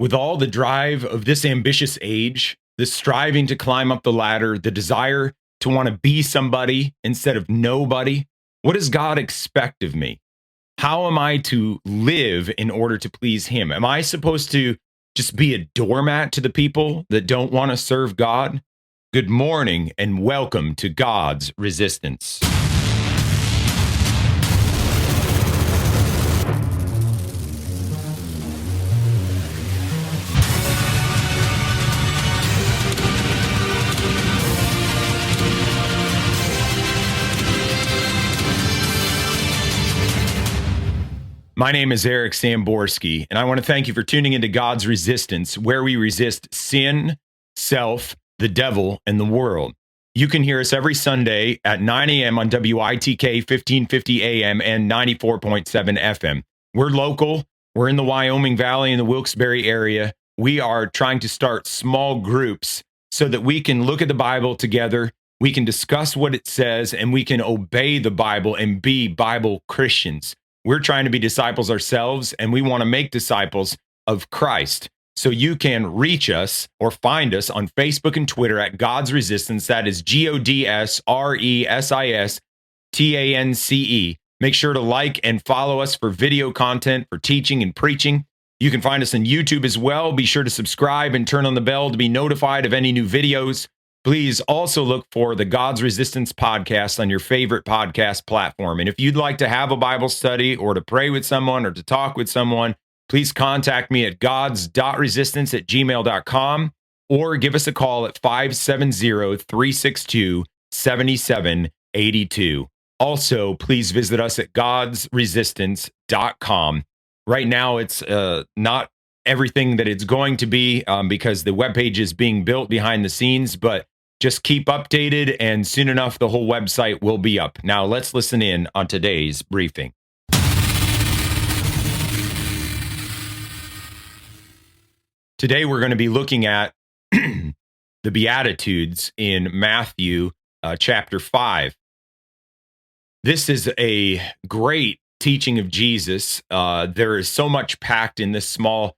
With all the drive of this ambitious age, the striving to climb up the ladder, the desire to want to be somebody instead of nobody, what does God expect of me? How am I to live in order to please Him? Am I supposed to just be a doormat to the people that don't want to serve God? Good morning and welcome to God's Resistance. My name is Eric Samborski, and I want to thank you for tuning into God's Resistance, where we resist sin, self, the devil, and the world. You can hear us every Sunday at 9 a.m. on WITK 1550 AM and 94.7 FM. We're local. We're in the Wyoming Valley in the Wilkes-Barre area. We are trying to start small groups so that we can look at the Bible together, we can discuss what it says, and we can obey the Bible and be Bible Christians. We're trying to be disciples ourselves, and we want to make disciples of Christ. So you can reach us or find us on Facebook and Twitter at God's Resistance. That is GODSRESISTANCE. Make sure to like and follow us for video content, for teaching and preaching. You can find us on YouTube as well. Be sure to subscribe and turn on the bell to be notified of any new videos. Please also look for the God's Resistance podcast on your favorite podcast platform. And if you'd like to have a Bible study or to pray with someone or to talk with someone, please contact me at gods.resistance@gmail.com or give us a call at 570-362-7782. Also, please visit us at godsresistance.com. Right now, it's not everything that it's going to be because the webpage is being built behind the scenes, but just keep updated, and soon enough, the whole website will be up. Now, let's listen in on today's briefing. Today, we're going to be looking at the Beatitudes in Matthew chapter 5. This is a great teaching of Jesus. There is so much packed in this small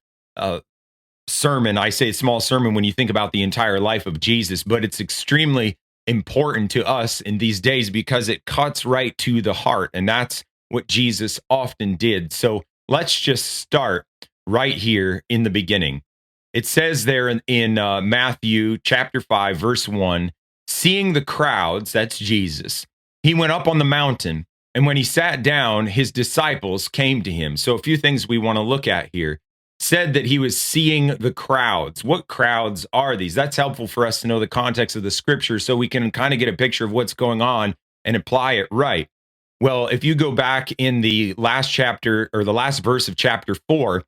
sermon. I say small sermon when you think about the entire life of Jesus, but it's extremely important to us in these days because it cuts right to the heart, and that's what Jesus often did. So let's just start right here in the beginning. It says there in Matthew chapter 5, verse 1, seeing the crowds, that's Jesus, he went up on the mountain, and when he sat down, his disciples came to him. So a few things we want to look at here. Said that he was seeing the crowds. What crowds are these? That's helpful for us to know the context of the scripture so we can kind of get a picture of what's going on and apply it right. Well, if you go back in the last chapter or the last verse of chapter 4,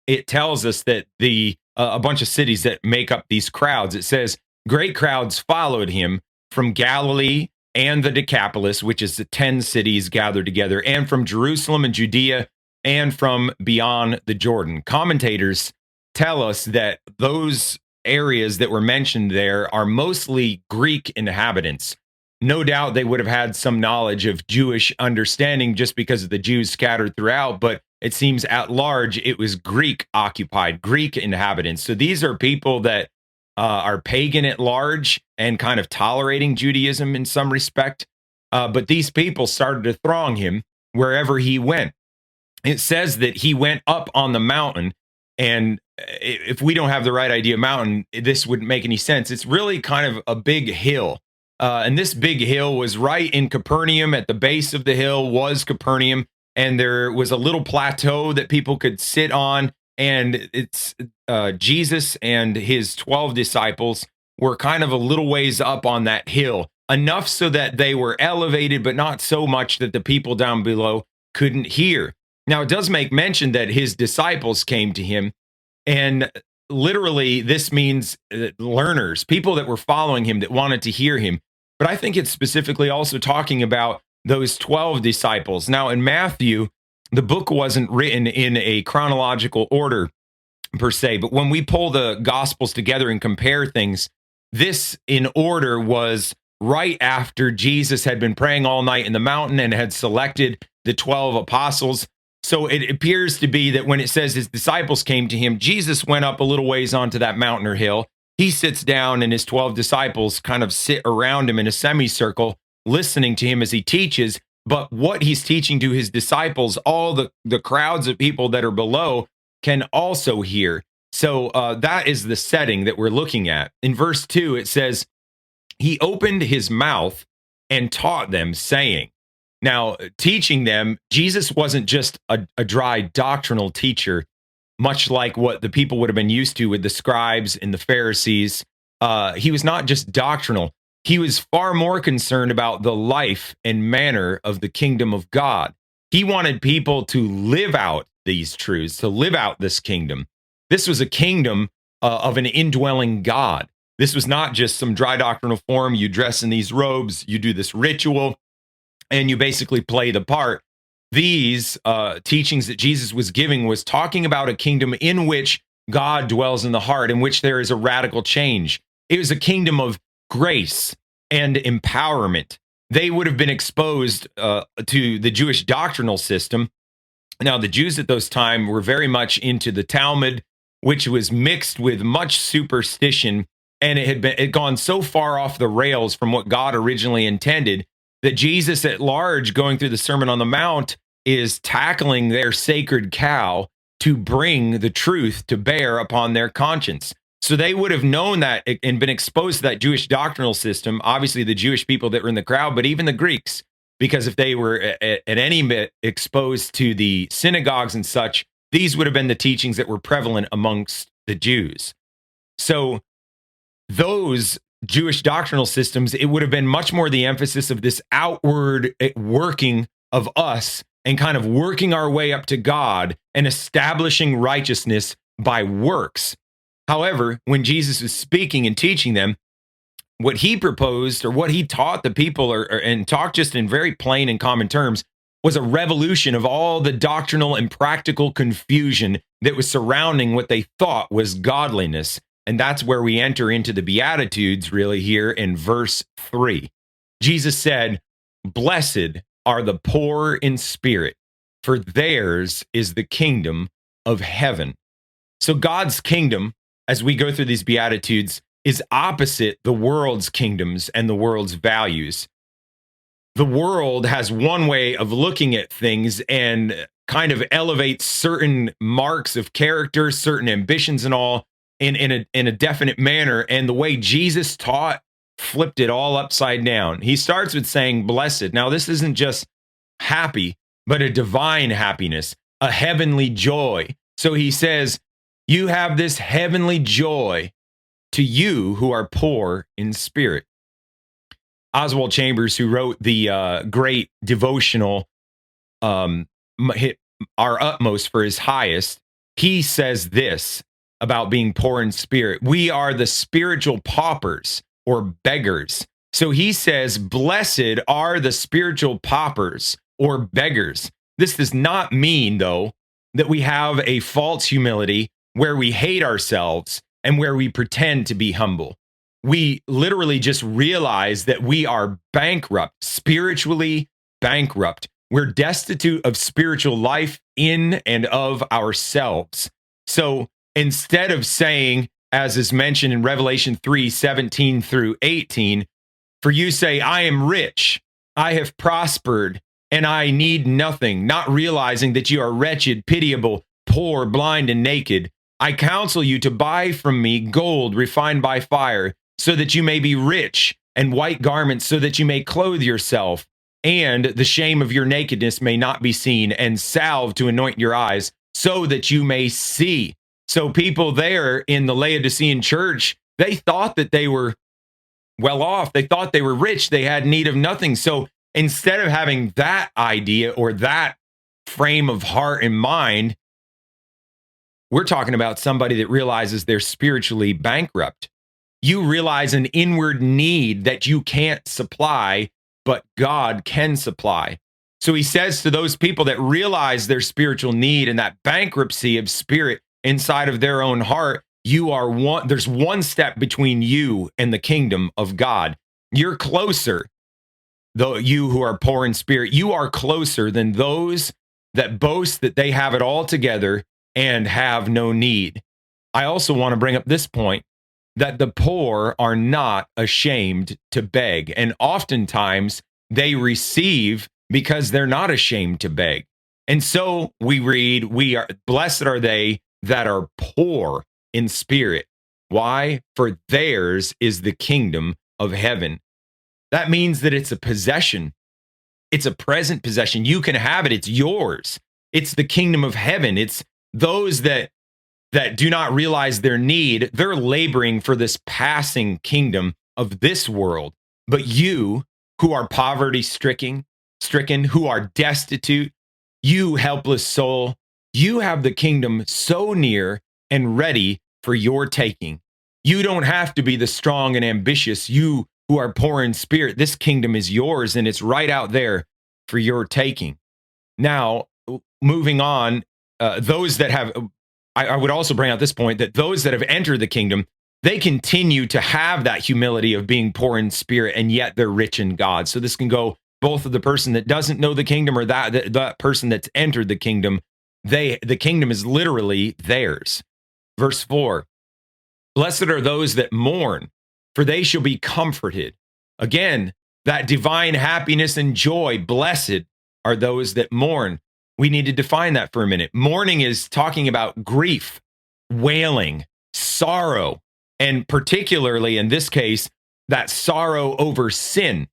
it tells us that a bunch of cities that make up these crowds. It says, great crowds followed him from Galilee and the Decapolis, which is the 10 cities gathered together, and from Jerusalem and Judea, and from beyond the Jordan. Commentators tell us that those areas that were mentioned there are mostly Greek inhabitants. No doubt they would have had some knowledge of Jewish understanding just because of the Jews scattered throughout, but it seems at large it was Greek occupied, Greek inhabitants. So these are people that are pagan at large and kind of tolerating Judaism in some respect. But these people started to throng him wherever he went. It says that he went up on the mountain, and if we don't have the right idea of mountain, this wouldn't make any sense. It's really kind of a big hill, and this big hill was right in Capernaum. At the base of the hill was Capernaum, and there was a little plateau that people could sit on, and it's Jesus and his 12 disciples were kind of a little ways up on that hill, enough so that they were elevated, but not so much that the people down below couldn't hear. Now, it does make mention that his disciples came to him, and literally this means learners, people that were following him that wanted to hear him. But I think it's specifically also talking about those 12 disciples. Now, in Matthew, the book wasn't written in a chronological order per se, but when we pull the Gospels together and compare things, this in order was right after Jesus had been praying all night in the mountain and had selected the 12 apostles. So it appears to be that when it says his disciples came to him, Jesus went up a little ways onto that mountain or hill. He sits down and his 12 disciples kind of sit around him in a semicircle, listening to him as he teaches. But what he's teaching to his disciples, all the crowds of people that are below can also hear. So that is the setting that we're looking at. In verse 2, it says, he opened his mouth and taught them, saying. Now, teaching them, Jesus wasn't just a dry doctrinal teacher, much like what the people would have been used to with the scribes and the Pharisees. He was not just doctrinal. He was far more concerned about the life and manner of the kingdom of God. He wanted people to live out these truths, to live out this kingdom. This was a kingdom of an indwelling God. This was not just some dry doctrinal form. You dress in these robes, you do this ritual, and you basically play the part. These teachings that Jesus was giving was talking about a kingdom in which God dwells in the heart, in which there is a radical change. It was a kingdom of grace and empowerment. They would have been exposed to the Jewish doctrinal system. Now, the Jews at those time were very much into the Talmud, which was mixed with much superstition, and it had gone so far off the rails from what God originally intended that Jesus at large, going through the Sermon on the Mount, is tackling their sacred cow to bring the truth to bear upon their conscience. So they would have known that and been exposed to that Jewish doctrinal system, obviously the Jewish people that were in the crowd, but even the Greeks, because if they were at any bit exposed to the synagogues and such, these would have been the teachings that were prevalent amongst the Jews. So those Jewish doctrinal systems, it would have been much more the emphasis of this outward working of us and kind of working our way up to God and establishing righteousness by works. However, when Jesus was speaking and teaching them, what he proposed or what he taught the people and talked just in very plain and common terms was a revolution of all the doctrinal and practical confusion that was surrounding what they thought was godliness. And that's where we enter into the Beatitudes really here in verse 3. Jesus said, "Blessed are the poor in spirit, for theirs is the kingdom of heaven." So God's kingdom, as we go through these Beatitudes, is opposite the world's kingdoms and the world's values. The world has one way of looking at things and kind of elevates certain marks of character, certain ambitions and all in a definite manner. And the way Jesus taught flipped it all upside down. He starts with saying, blessed. Now, this isn't just happy, but a divine happiness, a heavenly joy. So he says, you have this heavenly joy to you who are poor in spirit. Oswald Chambers, who wrote the great devotional, Our Utmost for His Highest, he says this about being poor in spirit. We are the spiritual paupers or beggars. So he says, blessed are the spiritual paupers or beggars. This does not mean, though, that we have a false humility where we hate ourselves and where we pretend to be humble. We literally just realize that we are bankrupt, spiritually bankrupt. We're destitute of spiritual life in and of ourselves. So instead of saying, as is mentioned in Revelation 3:17 through 18, for you say, I am rich, I have prospered, and I need nothing, not realizing that you are wretched, pitiable, poor, blind, and naked. I counsel you to buy from me gold refined by fire, so that you may be rich, and white garments, so that you may clothe yourself, and the shame of your nakedness may not be seen, and salve to anoint your eyes, so that you may see. So people there in the Laodicean church, they thought that they were well off. They thought they were rich. They had need of nothing. So instead of having that idea or that frame of heart and mind, we're talking about somebody that realizes they're spiritually bankrupt. You realize an inward need that you can't supply, but God can supply. So he says to those people that realize their spiritual need and that bankruptcy of spirit inside of their own heart, there's one step between you and the kingdom of God. You're closer, though, you who are poor in spirit, you are closer than those that boast that they have it all together and have no need. I also want to bring up this point that the poor are not ashamed to beg. And oftentimes they receive because they're not ashamed to beg. And so we read, blessed are they that are poor in spirit. Why? For theirs is the kingdom of heaven. That means that it's a possession. It's a present possession. You can have it. It's yours. It's the kingdom of heaven. It's those that do not realize their need. They're laboring for this passing kingdom of this world. But you who are poverty stricken, who are destitute, you helpless soul, you have the kingdom so near and ready for your taking. You don't have to be the strong and ambitious. You who are poor in spirit, this kingdom is yours and it's right out there for your taking. Now, moving on, those that have, I would also bring out this point that those that have entered the kingdom, they continue to have that humility of being poor in spirit, and yet they're rich in God. So this can go both of the person that doesn't know the kingdom or that person that's entered the kingdom. The kingdom is literally theirs. Verse 4, blessed are those that mourn, for they shall be comforted. Again, that divine happiness and joy, blessed are those that mourn. We need to define that for a minute. Mourning is talking about grief, wailing, sorrow, and particularly in this case, that sorrow over sin.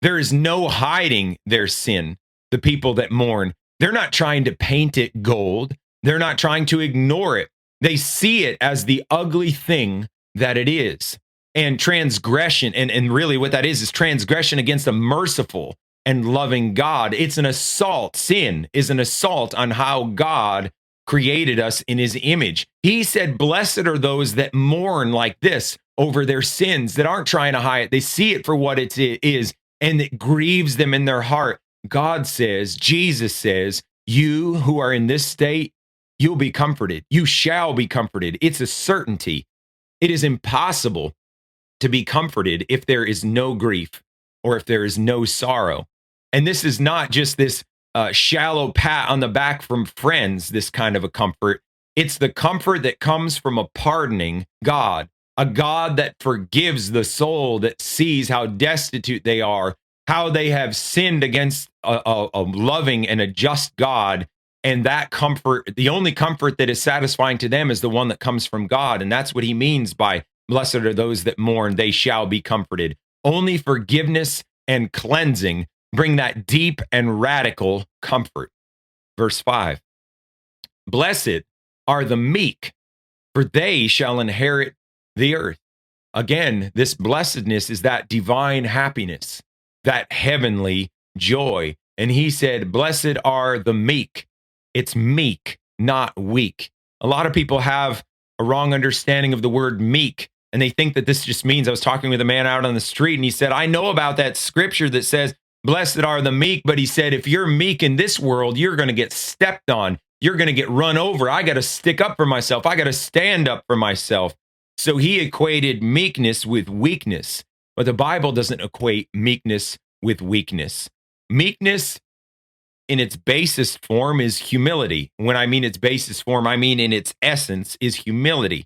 There is no hiding their sin, the people that mourn. They're not trying to paint it gold. They're not trying to ignore it. They see it as the ugly thing that it is. And transgression, and really what that is transgression against a merciful and loving God. It's an assault. Sin is an assault on how God created us in his image. He said, blessed are those that mourn like this over their sins, that aren't trying to hide it. They see it for what it is, and it grieves them in their heart. God says, Jesus says, you who are in this state, you'll be comforted. You shall be comforted. It's a certainty. It is impossible to be comforted if there is no grief or if there is no sorrow. And this is not just this shallow pat on the back from friends, this kind of a comfort. It's the comfort that comes from a pardoning God, a God that forgives the soul, that sees how destitute they are, how they have sinned against a loving and a just God. And that comfort, the only comfort that is satisfying to them is the one that comes from God. And that's what he means by blessed are those that mourn, they shall be comforted. Only forgiveness and cleansing bring that deep and radical comfort. Verse 5, blessed are the meek, for they shall inherit the earth. Again, this blessedness is that divine happiness, that heavenly joy. And he said, blessed are the meek. It's meek, not weak. A lot of people have a wrong understanding of the word meek, and they think that this just means, I was talking with a man out on the street, and he said, I know about that scripture that says, blessed are the meek, but he said, if you're meek in this world, you're going to get stepped on. You're going to get run over. I got to stick up for myself. I got to stand up for myself. So he equated meekness with weakness, but the Bible doesn't equate meekness with weakness. Meekness in its basest form is humility. When I mean its basest form, I mean in its essence is humility.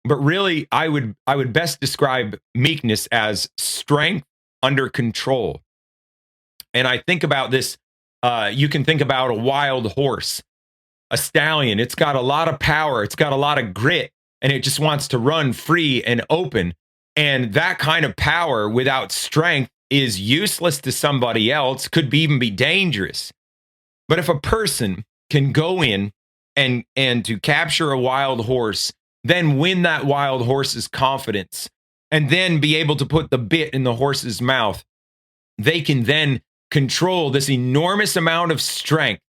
But really, I would best describe meekness as strength under control. And I think about this, you can think about a wild horse, a stallion. It's got a lot of power. It's got a lot of grit, and it just wants to run free and open. And that kind of power without strength is useless to somebody else, could even be dangerous. But if a person can go in and to capture a wild horse, then win that wild horse's confidence, and then be able to put the bit in the horse's mouth, they can then control this enormous amount of strength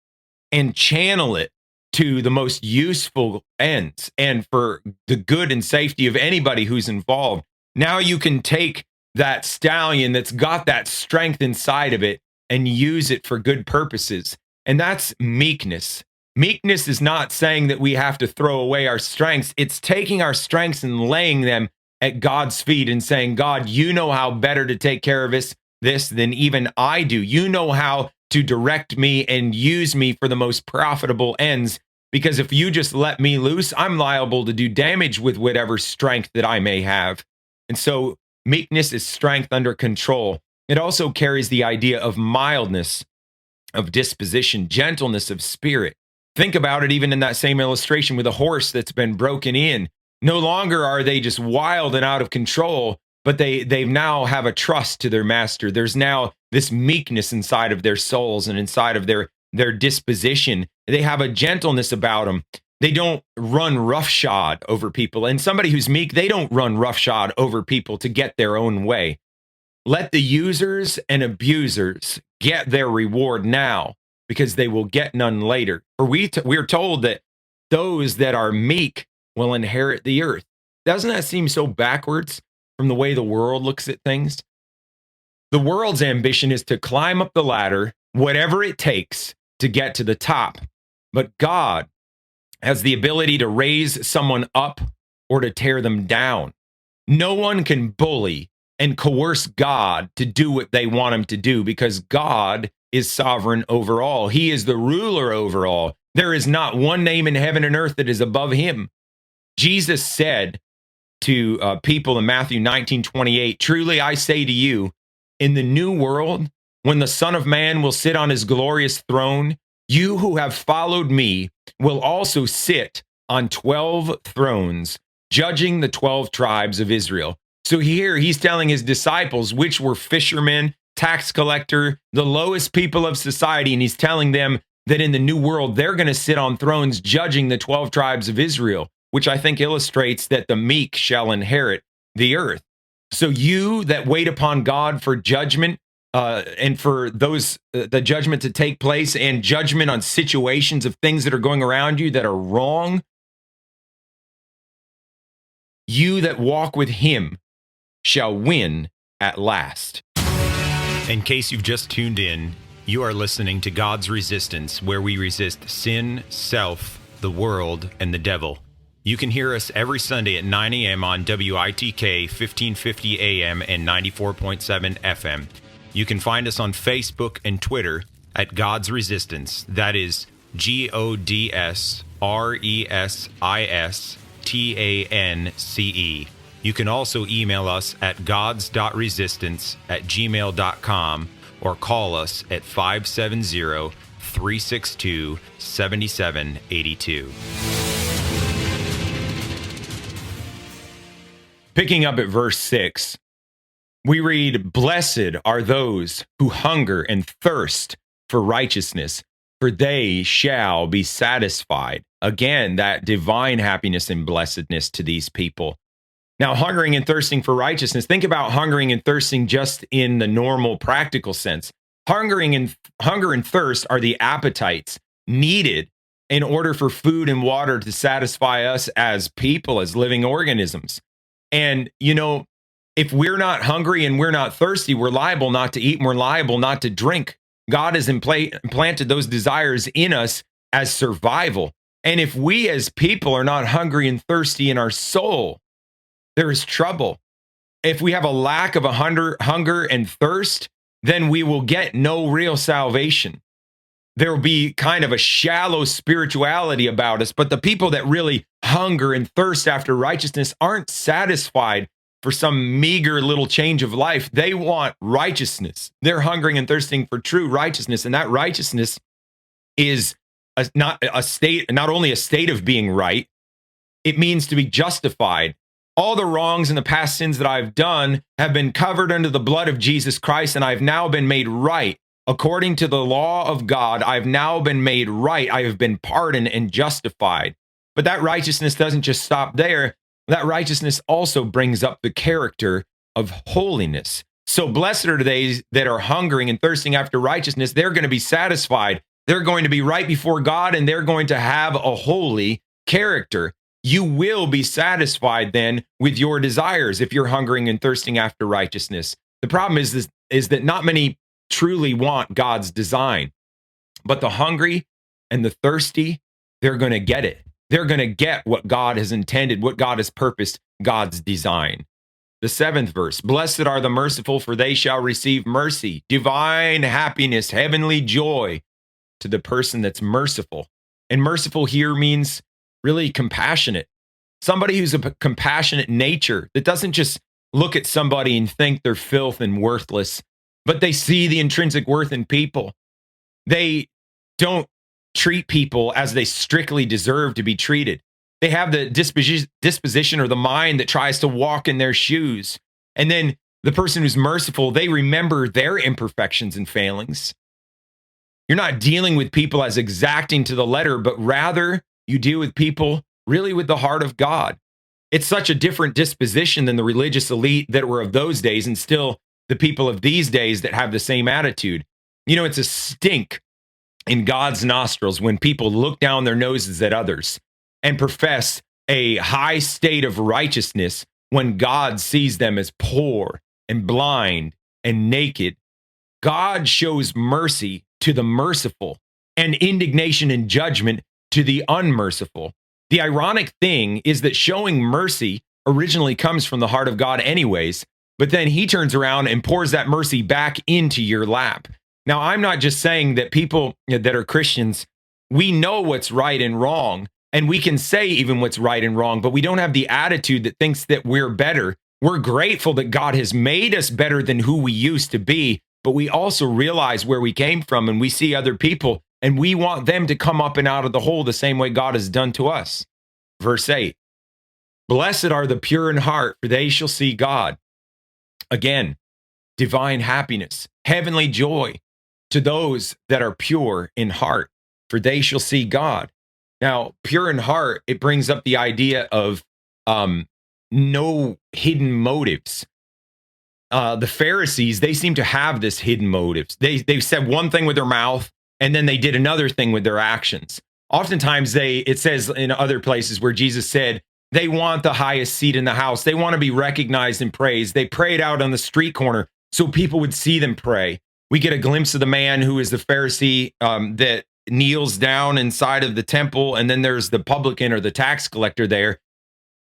and channel it to the most useful ends and for the good and safety of anybody who's involved. Now you can take that stallion that's got that strength inside of it and use it for good purposes. And that's meekness. Meekness is not saying that we have to throw away our strengths. It's taking our strengths and laying them at God's feet and saying, God, you know how better to take care of this than even I do. You know how to direct me and use me for the most profitable ends. Because if you just let me loose, I'm liable to do damage with whatever strength that I may have. And so meekness is strength under control. It also carries the idea of mildness of disposition, gentleness of spirit. Think about it even in that same illustration with a horse that's been broken in. No longer are they just wild and out of control, but they now have a trust to their master. There's now this meekness inside of their souls and inside of their disposition. They have a gentleness about them. They don't run roughshod over people. And somebody who's meek, they don't run roughshod over people to get their own way. Let the users and abusers get their reward now, because they will get none later. For we're told that those that are meek will inherit the earth. Doesn't that seem so backwards from the way the world looks at things? The world's ambition is to climb up the ladder, whatever it takes to get to the top. But God has the ability to raise someone up or to tear them down. No one can bully and coerce God to do what they want him to do, because God is sovereign over all. He is the ruler over all. There is not one name in heaven and earth that is above him. Jesus said to people in Matthew 19:28, "Truly I say to you, in the new world, when the Son of Man will sit on his glorious throne, you who have followed me will also sit on 12 thrones, judging the 12 tribes of Israel." So here he's telling his disciples, which were fishermen, tax collector, the lowest people of society, and he's telling them that in the new world, they're going to sit on thrones judging the 12 tribes of Israel, which I think illustrates that the meek shall inherit the earth. So you that wait upon God for judgment, and for those, the judgment to take place and judgment on situations of things that are going around you that are wrong, you that walk with him shall win at last. In case you've just tuned in, you are listening to God's Resistance, where we resist sin, self, the world, and the devil. You can hear us every Sunday at 9 a.m. on WITK 1550 AM and 94.7 FM. You can find us on Facebook and Twitter at God's Resistance. That is GODSRESISTANCE. You can also email us at gods.resistance@gmail.com or call us at 570-362-7782. Picking up at verse 6, we read, "Blessed are those who hunger and thirst for righteousness, for they shall be satisfied." Again, that divine happiness and blessedness to these people. Now, hungering and thirsting for righteousness, think about hungering and thirsting just in the normal practical sense. Hunger and thirst are the appetites needed in order for food and water to satisfy us as people, as living organisms. And, you know, if we're not hungry and we're not thirsty, we're liable not to eat and we're liable not to drink. God has implanted those desires in us as survival. And if we as people are not hungry and thirsty in our soul, there is trouble. If we have a lack of a hunger and thirst, then we will get no real salvation. There will be kind of a shallow spirituality about us, but the people that really hunger and thirst after righteousness aren't satisfied for some meager little change of life. They want righteousness. They're hungering and thirsting for true righteousness, and that righteousness is not only a state of being right, it means to be justified. All the wrongs and the past sins that I've done have been covered under the blood of Jesus Christ, and I've now been made right. According to the law of God, I've now been made right. I have been pardoned and justified. But that righteousness doesn't just stop there. That righteousness also brings up the character of holiness. So blessed are they that are hungering and thirsting after righteousness. They're going to be satisfied. They're going to be right before God, and they're going to have a holy character. You will be satisfied then with your desires if you're hungering and thirsting after righteousness. The problem is that not many truly want God's design, but the hungry and the thirsty, they're going to get it. They're going to get what God has intended, what God has purposed, God's design. The 7th verse, blessed are the merciful, for they shall receive mercy. Divine happiness, heavenly joy to the person that's merciful. And merciful here means really compassionate. Somebody who's a compassionate nature that doesn't just look at somebody and think they're filth and worthless, but they see the intrinsic worth in people. They don't treat people as they strictly deserve to be treated. They have the disposition or the mind that tries to walk in their shoes. And then the person who's merciful, they remember their imperfections and failings. You're not dealing with people as exacting to the letter, but rather you deal with people really with the heart of God. It's such a different disposition than the religious elite that were of those days, and still the people of these days that have the same attitude. You know, it's a stink in God's nostrils when people look down their noses at others and profess a high state of righteousness when God sees them as poor and blind and naked. God shows mercy to the merciful and indignation and judgment to the unmerciful. The ironic thing is that showing mercy originally comes from the heart of God anyways, but then he turns around and pours that mercy back into your lap. Now, I'm not just saying that people that are Christians, we know what's right and wrong, and we can say even what's right and wrong, but we don't have the attitude that thinks that we're better. We're grateful that God has made us better than who we used to be, but we also realize where we came from, and we see other people, and we want them to come up and out of the hole the same way God has done to us. Verse 8, blessed are the pure in heart, for they shall see God. Again, divine happiness, heavenly joy to those that are pure in heart, for they shall see God. Now, pure in heart, it brings up the idea of no hidden motives. The Pharisees, they seem to have this hidden motives. They said one thing with their mouth, and then they did another thing with their actions. Oftentimes, it says in other places where Jesus said, they want the highest seat in the house. They want to be recognized and praised. They prayed out on the street corner so people would see them pray. We get a glimpse of the man who is the Pharisee that kneels down inside of the temple, and then there's the publican or the tax collector there.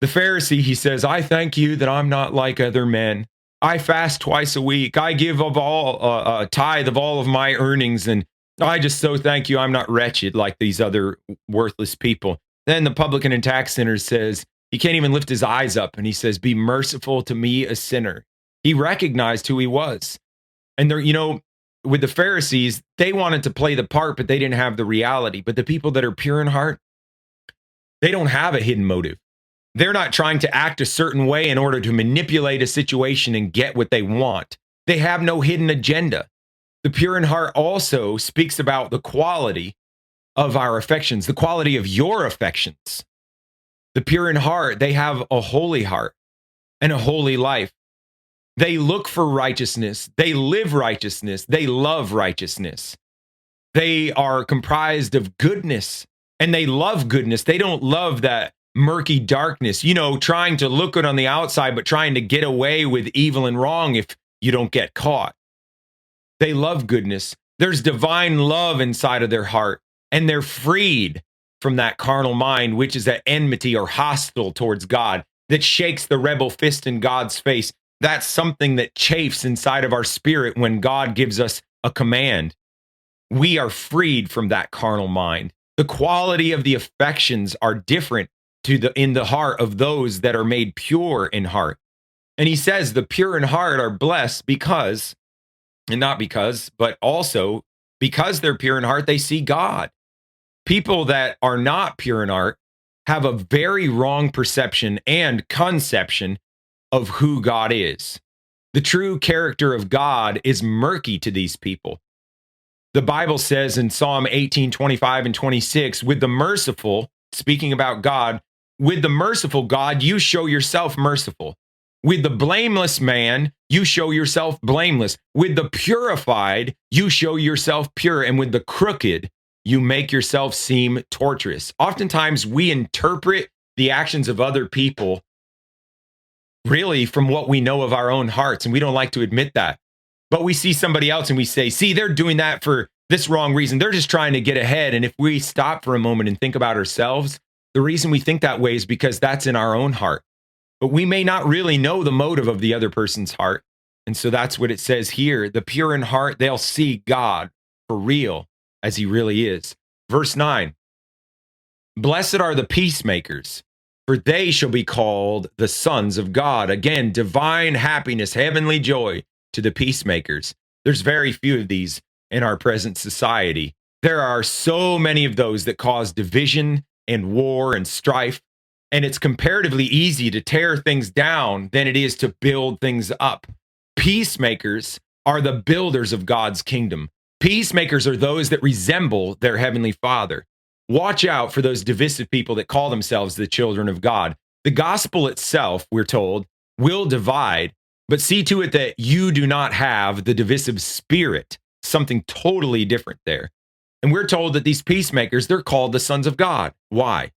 The Pharisee, he says, I thank you that I'm not like other men. I fast twice a week. I give of all a tithe of all of my earnings, and I just so thank you I'm not wretched like these other worthless people. Then the publican and tax sinner says, he can't even lift his eyes up, and he says, be merciful to me, a sinner. He recognized who he was. And there, you know, with the Pharisees, they wanted to play the part, but they didn't have the reality. But the people that are pure in heart, they don't have a hidden motive. They're not trying to act a certain way in order to manipulate a situation and get what they want. They have no hidden agenda. The pure in heart also speaks about the quality of our affections, the quality of your affections. The pure in heart, they have a holy heart and a holy life. They look for righteousness. They live righteousness. They love righteousness. They are comprised of goodness, and they love goodness. They don't love that murky darkness, you know, trying to look good on the outside, but trying to get away with evil and wrong if you don't get caught. They love goodness. There's divine love inside of their heart, and they're freed from that carnal mind, which is at enmity or hostile towards God, that shakes the rebel fist in God's face. That's something that chafes inside of our spirit when God gives us a command. We are freed from that carnal mind. The quality of the affections are different in the heart of those that are made pure in heart. And he says the pure in heart are blessed because, and not because, but also because they're pure in heart, they see God. People that are not pure in heart have a very wrong perception and conception of who God is. The true character of God is murky to these people. The Bible says in Psalm 18:25 and 26, with the merciful, speaking about God, with the merciful God, you show yourself merciful. With the blameless man, you show yourself blameless. With the purified, you show yourself pure. And with the crooked, you make yourself seem torturous. Oftentimes, we interpret the actions of other people really from what we know of our own hearts, and we don't like to admit that. But we see somebody else and we say, see, they're doing that for this wrong reason. They're just trying to get ahead. And if we stop for a moment and think about ourselves, the reason we think that way is because that's in our own heart. but we may not really know the motive of the other person's heart. And so that's what it says here. The pure in heart, they'll see God for real as he really is. Verse 9, blessed are the peacemakers, for they shall be called the sons of God. Again, divine happiness, heavenly joy to the peacemakers. There's very few of these in our present society. There are so many of those that cause division and war and strife. And it's comparatively easy to tear things down than it is to build things up. Peacemakers are the builders of God's kingdom. Peacemakers are those that resemble their heavenly Father. Watch out for those divisive people that call themselves the children of God. The gospel itself, we're told, will divide, but see to it that you do not have the divisive spirit, something totally different there. And we're told that these peacemakers, they're called the sons of God. Why?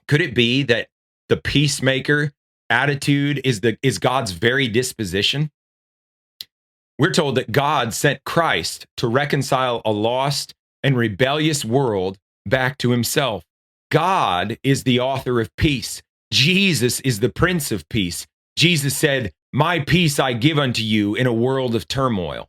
Could it be that the peacemaker attitude is God's very disposition? We're told that God sent Christ to reconcile a lost and rebellious world back to himself. God is the author of peace. Jesus is the Prince of Peace. Jesus said, my peace I give unto you in a world of turmoil.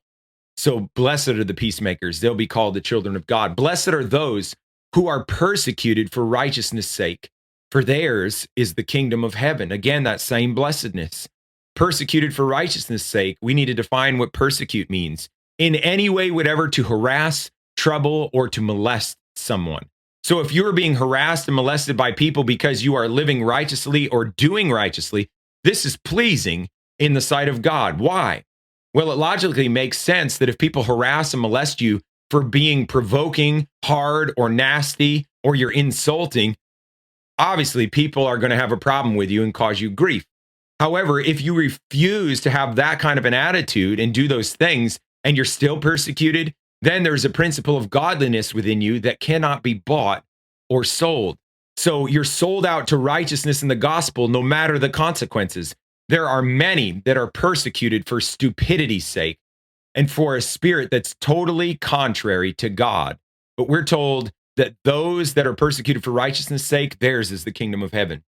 So blessed are the peacemakers. They'll be called the children of God. Blessed are those who are persecuted for righteousness' sake, for theirs is the kingdom of heaven. Again, that same blessedness. Persecuted for righteousness' sake, we need to define what persecute means. In any way, whatever, to harass, trouble, or to molest someone. So if you're being harassed and molested by people because you are living righteously or doing righteously, this is pleasing in the sight of God. Why? Well, it logically makes sense that if people harass and molest you for being provoking, hard, or nasty, or you're insulting, obviously people are going to have a problem with you and cause you grief. However, if you refuse to have that kind of an attitude and do those things and you're still persecuted, then there's a principle of godliness within you that cannot be bought or sold. So you're sold out to righteousness in the gospel no matter the consequences. There are many that are persecuted for stupidity's sake and for a spirit that's totally contrary to God. But we're told that those that are persecuted for righteousness' sake, theirs is the kingdom of heaven.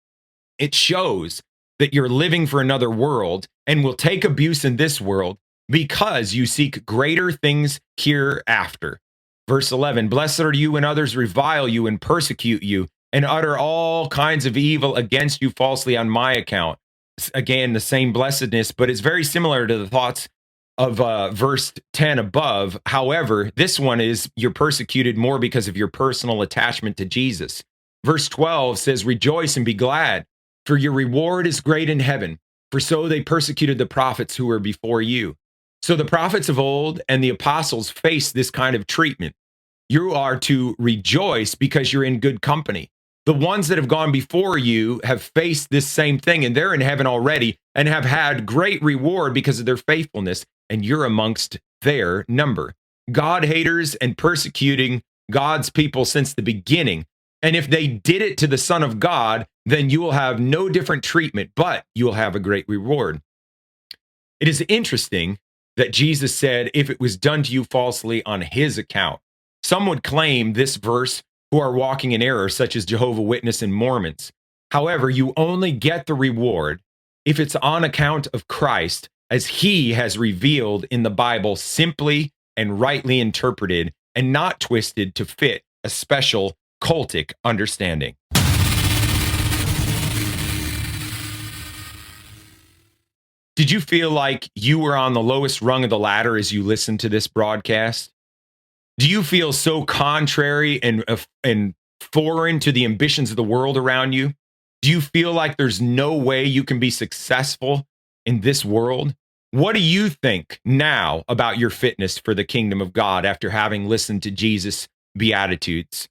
It shows that you're living for another world and will take abuse in this world because you seek greater things hereafter. Verse 11, blessed are you when others revile you and persecute you and utter all kinds of evil against you falsely on my account. Again, the same blessedness, but it's very similar to the thoughts of verse 10 above. However, this one is you're persecuted more because of your personal attachment to Jesus. Verse 12 says, rejoice and be glad, for your reward is great in heaven, for so they persecuted the prophets who were before you. So the prophets of old and the apostles faced this kind of treatment. You are to rejoice because you're in good company. The ones that have gone before you have faced this same thing, and they're in heaven already and have had great reward because of their faithfulness, and you're amongst their number. God haters and persecuting God's people since the beginning. And if they did it to the Son of God, then you will have no different treatment, but you will have a great reward. It is interesting that Jesus said, if it was done to you falsely on his account. Some would claim this verse who are walking in error, such as Jehovah's Witnesses and Mormons. However, you only get the reward if it's on account of Christ, as he has revealed in the Bible, simply and rightly interpreted and not twisted to fit a special cultic understanding. Did you feel like you were on the lowest rung of the ladder as you listened to this broadcast? Do you feel so contrary and foreign to the ambitions of the world around you? Do you feel like there's no way you can be successful in this world? What do you think now about your fitness for the kingdom of God after having listened to Jesus' Beatitudes?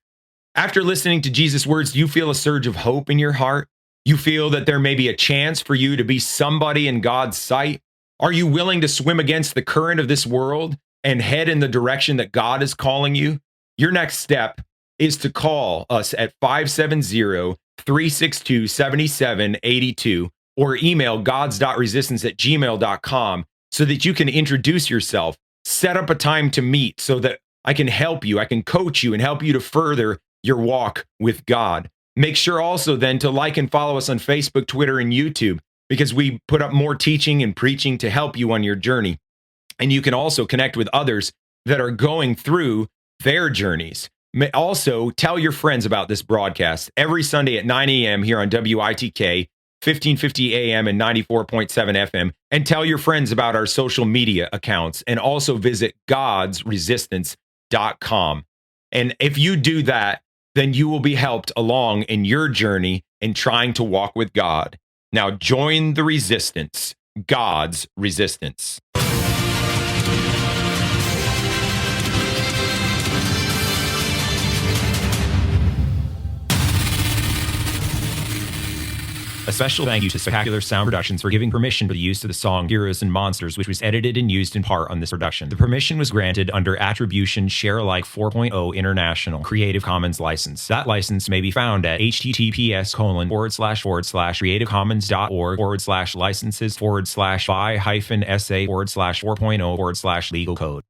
After listening to Jesus' words, do you feel a surge of hope in your heart? You feel that there may be a chance for you to be somebody in God's sight? Are you willing to swim against the current of this world and head in the direction that God is calling you? Your next step is to call us at 570-362-7782 or email gods.resistance@gmail.com so that you can introduce yourself, set up a time to meet so that I can help you, I can coach you and help you to further your walk with God. Make sure also then to like and follow us on Facebook, Twitter, and YouTube. because we put up more teaching and preaching to help you on your journey. And you can also connect with others that are going through their journeys. Also, tell your friends about this broadcast every Sunday at 9 a.m. here on WITK, 1550 AM and 94.7 FM. And tell your friends about our social media accounts. And also visit godsresistance.com. And if you do that, then you will be helped along in your journey in trying to walk with God. Now join the resistance, God's resistance. A special thank you to Spectacular Sound Productions for giving permission for the use of the song Heroes and Monsters, which was edited and used in part on this production. The permission was granted under Attribution Share Alike 4.0 International Creative Commons license. That license may be found at https://creativecommons.org/licenses/by-sa/4.0/legal code.